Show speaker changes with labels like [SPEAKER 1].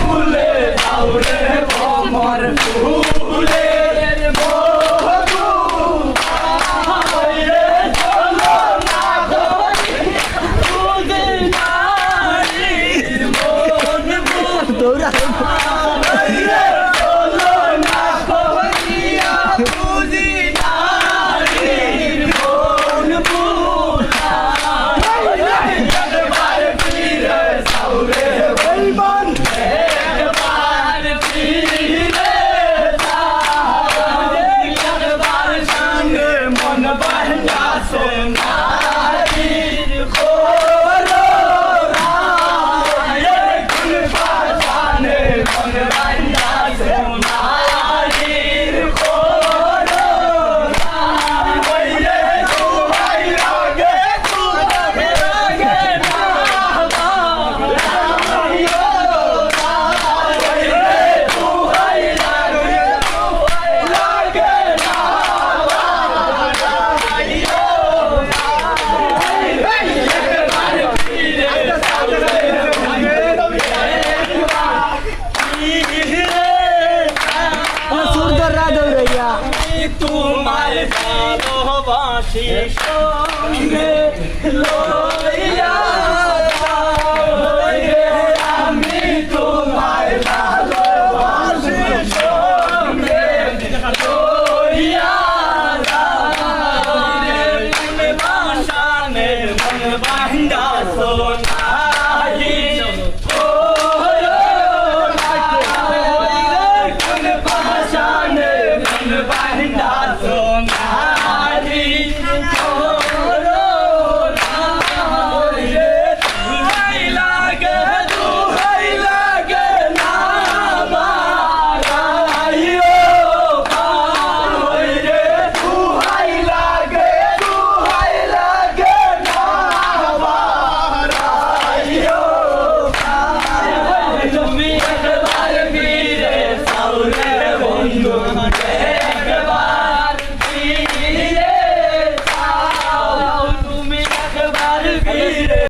[SPEAKER 1] খুলে দাও রে কমর ফুলের মধু রে চলো না ধরি খুঁজে নারীর মন
[SPEAKER 2] দৌড়া
[SPEAKER 1] রে চলো না করিয়া খুঁজি নারীর মন একবার ফিরে যাও রে বলবান একবার ফিরে যাও একবার সঙ্গে মন বাঁধাছে নারীর খোলো কোন পাশানে মন বাঁধাছে নারীর খোলো রে তোমায় লাগে তোমায় লাগে না
[SPEAKER 2] সুন্দররা দৌড়াইয়া
[SPEAKER 1] তোমার ভালোবাসি সঙ্গে